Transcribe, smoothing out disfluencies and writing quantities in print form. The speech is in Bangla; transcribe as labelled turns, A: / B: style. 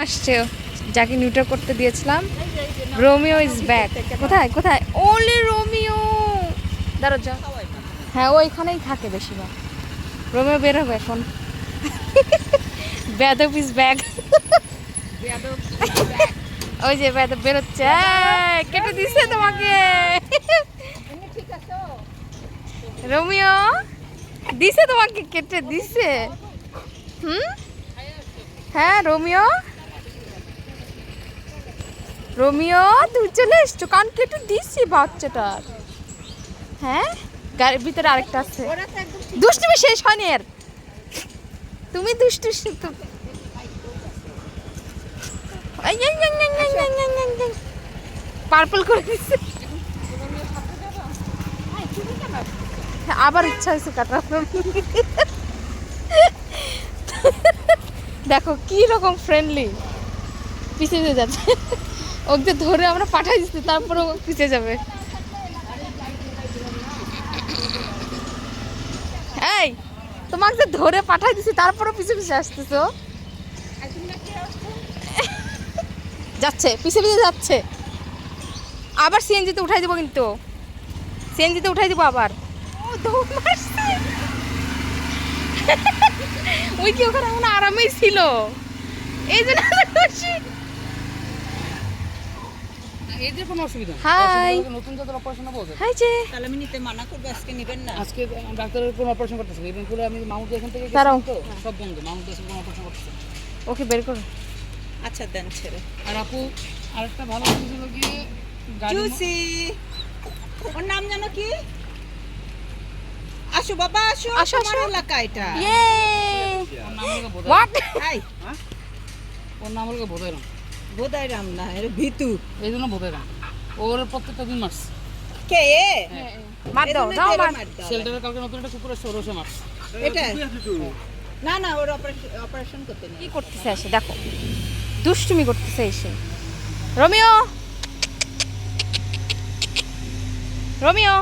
A: আসছে যাকে নিউটার করতে দিয়েছিলাম। Romeo is back. কোথায় কোথায়? Only Romeo. দাঁড়া যা। হ্যাঁ ওইখানেই থাকে বেশিরভাগ। রোমিও বের হবে এখন। বেয়াদব ইজ ব্যাক। ওই যে বেয়াদব বেরোচ্ছে। কেটে দিচ্ছে তোমাকে। রোমিও দিছে তোমাকে, কেটে দিছে। হুম, হ্যাঁ রোমিও, রোমিও তুই চলে এসছো, কান কেটে দিচ্ছি বাচ্চাটার। হ্যাঁ গাড়ির ভিতরে আরেকটা আছে। দুষ্টুমি শেষ হয়নি এর। তুমি দুষ্টু পার্পল করে দিচ্ছে। আবার ইচ্ছা হয়েছে কাটার। দেখো কি রকম ফ্রেন্ডলি, পিছিয়ে যাচ্ছে। ওকে ধরে আমরা পাঠাই দিচ্ছি, তারপরে ও পিছিয়ে যাবে। এই তোমাকে যে ধরে পাঠাই দিছি, তারপরে পিছিয়ে পিছিয়ে আসতেছো। যাচ্ছে পিছিয়ে পিছিয়ে যাচ্ছে। আবার সিএনজিতে উঠাই দেবো, কিন্তু সিএনজিতে উঠাই দেবো আবার। ও দৌড় মারছে। ওই কি ওখানে এখন আরামেই ছিল, এই জন্য
B: এদের কোনো অসুবিধা নেই।
A: হাই
B: নতুন যাদের অপারেশন হবে ওদের।
A: হাই যে
C: তাহলে আমি নিতে মানা করবো, আজকে নেবেন না।
B: আজকে ডাক্তারের কোনো অপারেশন করতেছে না। ইভেন করে আমি মামুদ এখান থেকে
A: দাঁড়াও।
B: গেছিলাম তো সব বন্ধ। মামুদ এসে কোনো অপারেশন করতেছে না।
A: ওকে বের করো।
C: আচ্ছা দেন ছেড়ে।
B: আর আপু আরেকটা ভালো জিনিস হলো গিয়ে গাড়ি
C: জুসি, ওর নাম জানো কি? আসো বাবা আসো,
A: আসো,
C: তোমার
A: আসো।
C: এলাকা এটা।
A: ইয়ে
B: ওর নাম হলো বোধাই।
A: হোয়াট?
C: হাই,
B: ওর নাম হলো বোধাই রাম।
C: বোধাই রাম না, এর ভিতু।
B: এই জন্য বোধাই রাম। ওর প্রত্যেকটা দিন মারছে।
C: কে এ?
A: মার দাও,
C: এজন্যই
A: দাও
C: তো এরে
A: মার।
C: মার দাও।
B: শেল্টারে কালকে নতুন একটা কুকুর এসে ওরসে মারছে।
C: এটা না না, ওর অপারেশন করতে
A: কি
C: নেই।
A: করতেছে এসে? দেখো দুষ্টুমি করতেছে এসে। Romeo, Romeo